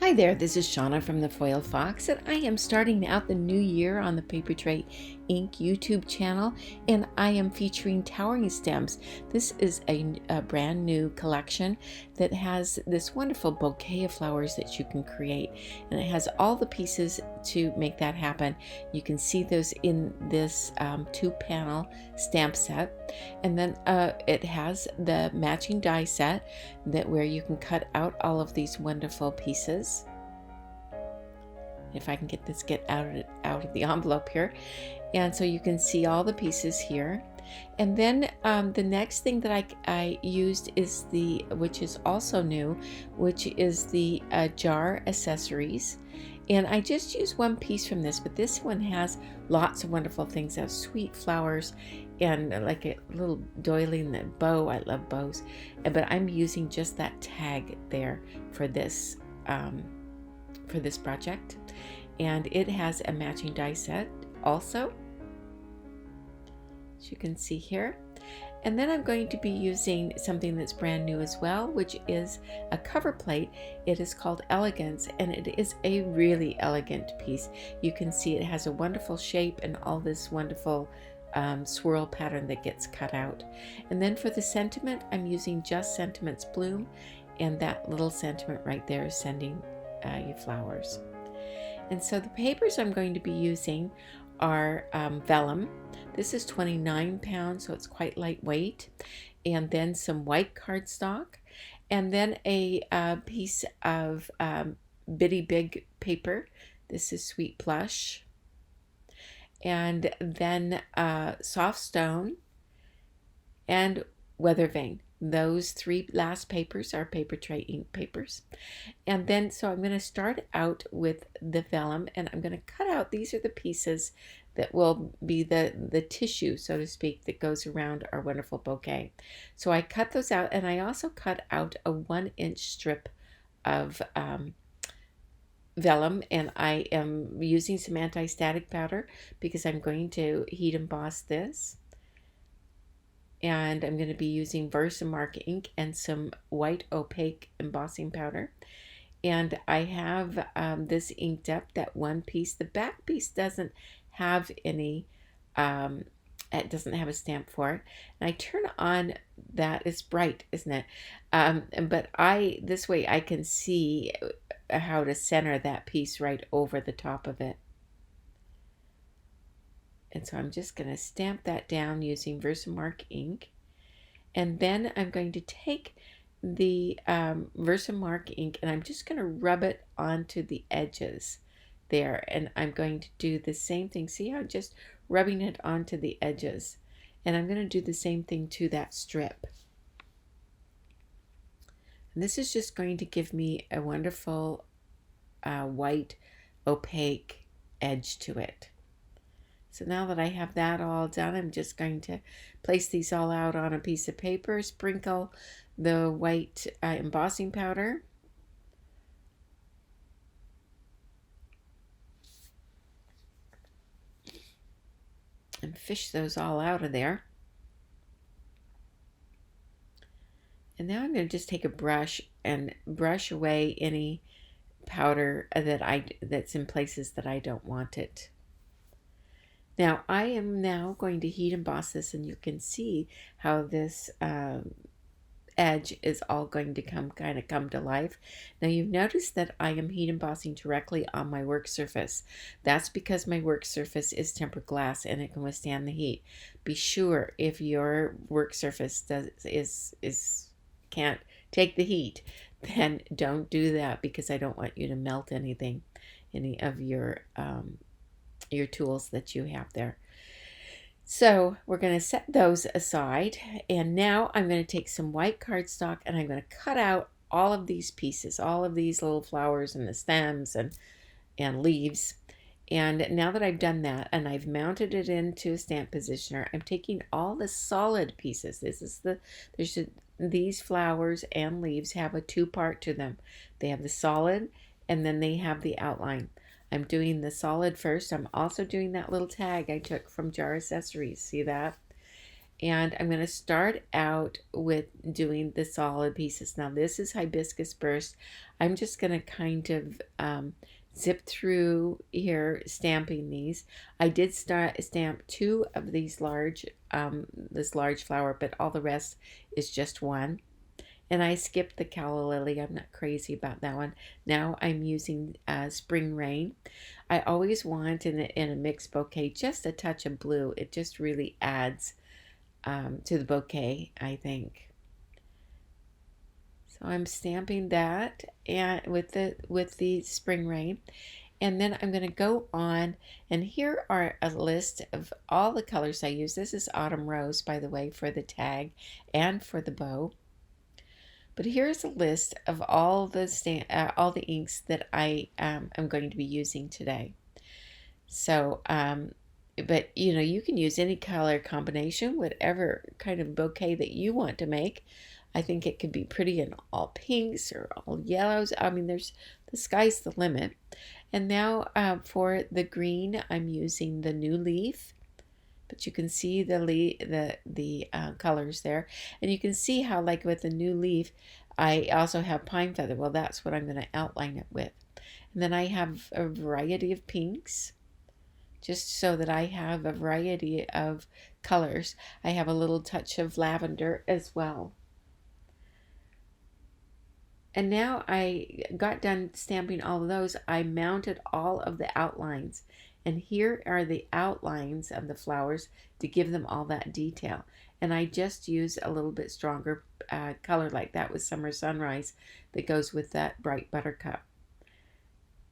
Hi there, this is Shauna from the Foil Fox, and I am starting out the new year on the Paper Tray Ink YouTube channel, and I am featuring towering stems. This is a brand new collection that has this wonderful bouquet of flowers that you can create, and it has all the pieces to make that happen. You can see those in this two-panel stamp set, and then it has the matching die set where you can cut out all of these wonderful pieces. If I can get this out of the envelope here, and so you can see all the pieces here. And then the next thing that I used is which is also new, which is the jar accessories. And I just used one piece from this, but this one has lots of wonderful things. It has sweet flowers and like a little doily and a bow. I love bows, but I'm using just that tag there for this project. And it has a matching die set also, as you can see here. And then I'm going to be using something that's brand new as well, which is a cover plate. It is called Elegance, and it is a really elegant piece. You can see it has a wonderful shape and all this wonderful swirl pattern that gets cut out. And then for the sentiment, I'm using Just Sentiments Bloom, and that little sentiment right there is sending you flowers. And so the papers I'm going to be using are vellum. This is 29 pounds, so it's quite lightweight. And then some white cardstock. And then a piece of bitty big paper. This is Sweet Plush. And then soft stone and weather vane. Those three last papers are Paper Tray ink papers. And then, so I'm going to start out with the vellum, and I'm going to cut out, these are the pieces that will be the tissue, so to speak, that goes around our wonderful bouquet. So I cut those out, and I also cut out a 1-inch strip of vellum, and I am using some anti-static powder because I'm going to heat emboss this. And I'm going to be using Versamark ink and some white opaque embossing powder. And I have this inked up, that one piece. The back piece doesn't have any, it doesn't have a stamp for it. And I turn on that, it's bright, isn't it? But this way I can see how to center that piece right over the top of it. And so I'm just going to stamp that down using Versamark ink. And then I'm going to take the Versamark ink and I'm just going to rub it onto the edges there. And I'm going to do the same thing. See how I'm just rubbing it onto the edges. And I'm going to do the same thing to that strip. And this is just going to give me a wonderful white opaque edge to it. So now that I have that all done, I'm just going to place these all out on a piece of paper, sprinkle the white embossing powder. And fish those all out of there. And now I'm going to just take a brush and brush away any powder that's in places that I don't want it. Now I am now going to heat emboss this, and you can see how this edge is all going to come to life. Now you've noticed that I am heat embossing directly on my work surface. That's because my work surface is tempered glass and it can withstand the heat. Be sure if your work surface can't take the heat, then don't do that, because I don't want you to melt any of your tools that you have there. So we're going to set those aside, and now I'm going to take some white cardstock and I'm going to cut out all of these pieces, all of these little flowers and the stems and leaves. And now that I've done that and I've mounted it into a stamp positioner, I'm taking all the solid pieces. These flowers and leaves have a two-part to them. They have the solid and then they have the outline. I'm doing the solid first. I'm also doing that little tag I took from Jar Accessories. See that? And I'm going to start out with doing the solid pieces. Now this is Hibiscus Burst. I'm just going to kind of zip through here stamping these. I did stamp 2 of these large, this large flower, but all the rest is just one. And I skipped the calla lily. I'm not crazy about that one. Now I'm using spring rain. I always want in a mixed bouquet just a touch of blue. It just really adds to the bouquet, I think. So I'm stamping that and with the spring rain. And then I'm going to go on, and here are a list of all the colors I use. This is Autumn Rose, by the way, for the tag and for the bow. But here's a list of all the inks that I am going to be using today. So, but you can use any color combination, whatever kind of bouquet that you want to make. I think it could be pretty in all pinks or all yellows. I mean, the sky's the limit. And now for the green, I'm using the New Leaf. But you can see the colors there, and you can see how, like with the New Leaf, I also have Pine Feather. Well, that's what I'm going to outline it with. And then I have a variety of pinks, just so that I have a variety of colors. I have a little touch of lavender as well. And now I got done stamping all of those. I mounted all of the outlines. And here are the outlines of the flowers to give them all that detail. And I just use a little bit stronger color like that with Summer Sunrise that goes with that bright buttercup.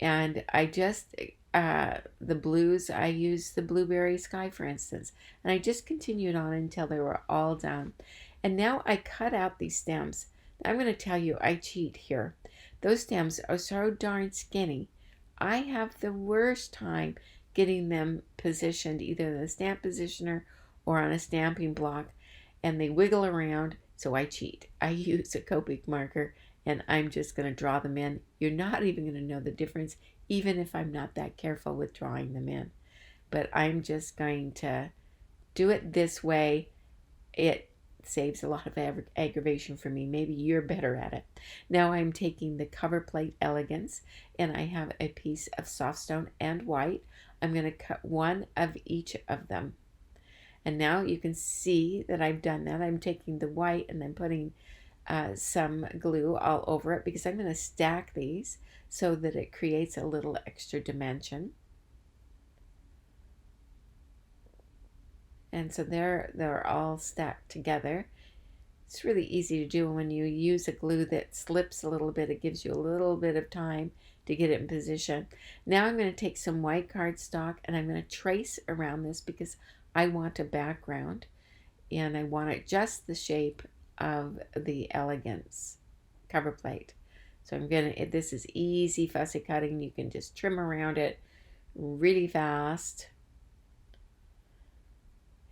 And I just, the blues, I used the Blueberry Sky, for instance. And I just continued on until they were all done. And now I cut out these stems. I'm going to tell you, I cheat here. Those stems are so darn skinny. I have the worst time getting them positioned either in the stamp positioner or on a stamping block, and they wiggle around, so I cheat. I use a Copic marker, and I'm just going to draw them in. You're not even going to know the difference, even if I'm not that careful with drawing them in. But I'm just going to do it this way. It saves a lot of aggravation for me. Maybe you're better at it. Now I'm taking the cover plate Elegance, and I have a piece of softstone and white. I'm going to cut one of each of them. And now you can see that I've done that. I'm taking the white and then putting some glue all over it, because I'm going to stack these so that it creates a little extra dimension. And so they're all stacked together. It's really easy to do when you use a glue that slips a little bit. It gives you a little bit of time to get it in position. Now I'm going to take some white cardstock and I'm going to trace around this because I want a background and I want it just the shape of the Elegance cover plate. So this is easy fussy cutting. You can just trim around it really fast.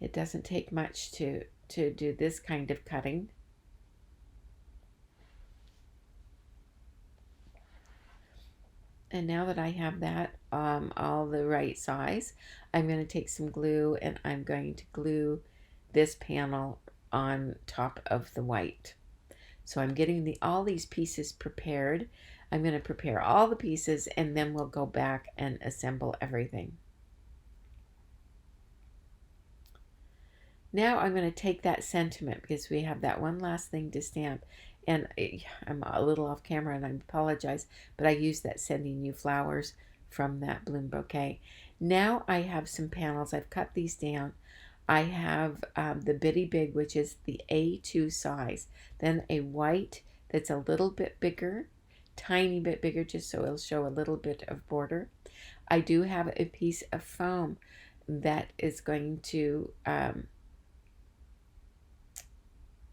It doesn't take much to do this kind of cutting. And now that I have that all the right size, I'm going to take some glue and I'm going to glue this panel on top of the white. So I'm getting all these pieces prepared. I'm going to prepare all the pieces and then we'll go back and assemble everything. Now I'm going to take that sentiment because we have that one last thing to stamp. And I'm a little off camera and I apologize, but I used that Sending You Flowers from that bloom bouquet. Now I have some panels. I've cut these down. I have the Bitty Big, which is the A2 size. Then a white that's a little bit bigger, tiny bit bigger, just so it'll show a little bit of border. I do have a piece of foam that is going to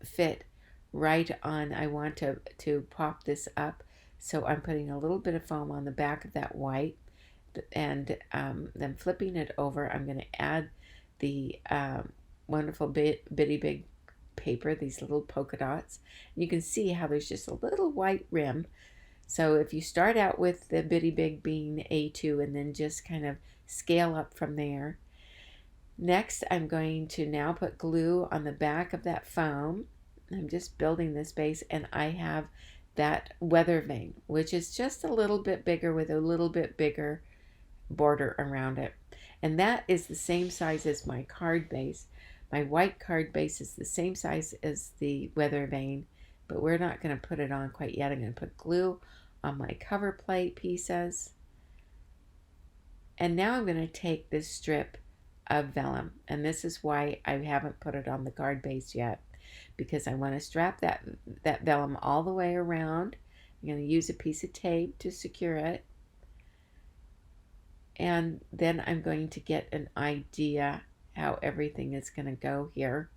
fit right on. I want to pop this up, so I'm putting a little bit of foam on the back of that white and then flipping it over. I'm going to add the wonderful Bitty Big paper, these little polka dots. You can see how there's just a little white rim. So if you start out with the Bitty Big being A2 and then just kind of scale up from there. Next, I'm going to now put glue on the back of that foam. I'm just building this base, and I have that weather vane, which is just a little bit bigger with a little bit bigger border around it. And that is the same size as my card base. My white card base is the same size as the weather vane, but we're not going to put it on quite yet. I'm going to put glue on my cover plate pieces. And now I'm going to take this strip of vellum, and this is why I haven't put it on the card base yet, because I want to strap that vellum all the way around. I'm going to use a piece of tape to secure it, and then I'm going to get an idea how everything is going to go here.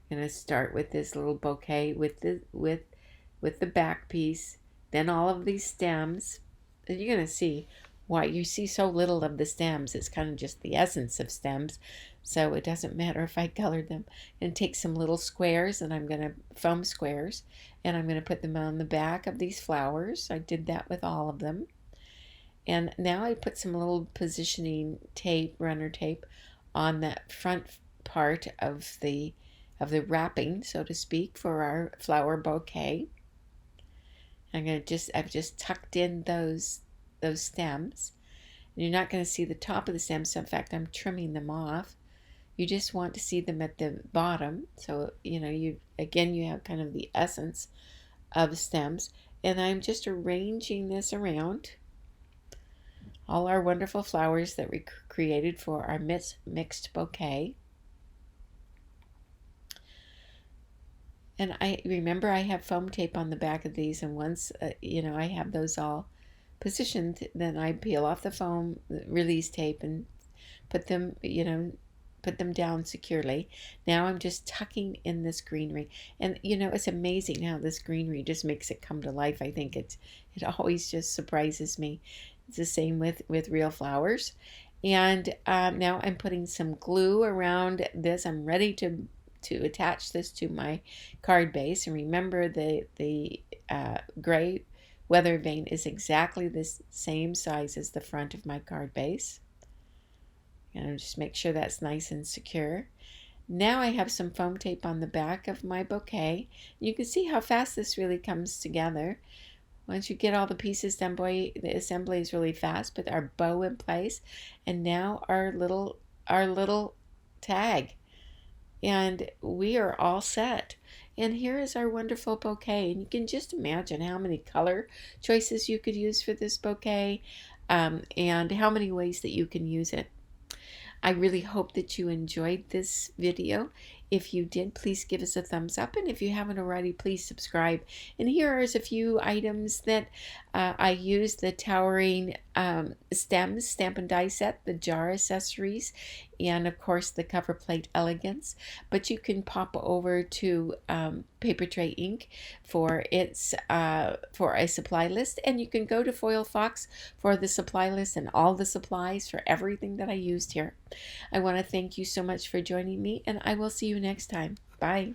I'm going to start with this little bouquet with the back piece, then all of these stems. And you're going to see why you see so little of the stems. It's kind of just the essence of stems, so it doesn't matter if I colored them. And take some little squares, and I'm going to foam squares, and I'm going to put them on the back of these flowers. I did that with all of them. And now I put some little positioning tape, runner tape, on that front part of the wrapping, so to speak, for our flower bouquet. I've just tucked in those stems. And you're not going to see the top of the stems, so in fact I'm trimming them off. You just want to see them at the bottom, so you have kind of the essence of stems. And I'm just arranging this around all our wonderful flowers that we created for our mixed bouquet. And I remember I have foam tape on the back of these, and once I have those all positioned, then I peel off the foam release tape and put them down securely. Now I'm just tucking in this greenery, and it's amazing how this greenery just makes it come to life. I think it always just surprises me. It's the same with real flowers. And now I'm putting some glue around this. I'm ready to attach this to my card base. And remember, the gray weather vane is exactly the same size as the front of my card base. And just make sure that's nice and secure. Now I have some foam tape on the back of my bouquet. You can see how fast this really comes together. Once you get all the pieces done, boy, the assembly is really fast. Put our bow in place, and now our little tag, and we are all set. And here is our wonderful bouquet, and you can just imagine how many color choices you could use for this bouquet, and how many ways that you can use it. I really hope that you enjoyed this video. If you did, please give us a thumbs up. And if you haven't already, please subscribe. And here are a few items that I used: the towering stems, stamp and die set, the jar accessories, and of course the cover plate elegance. But you can pop over to Paper Tray Ink for for a supply list, and you can go to Foil Fox for the supply list and all the supplies for everything that I used here. I want to thank you so much for joining me, and I will see you next time. Bye.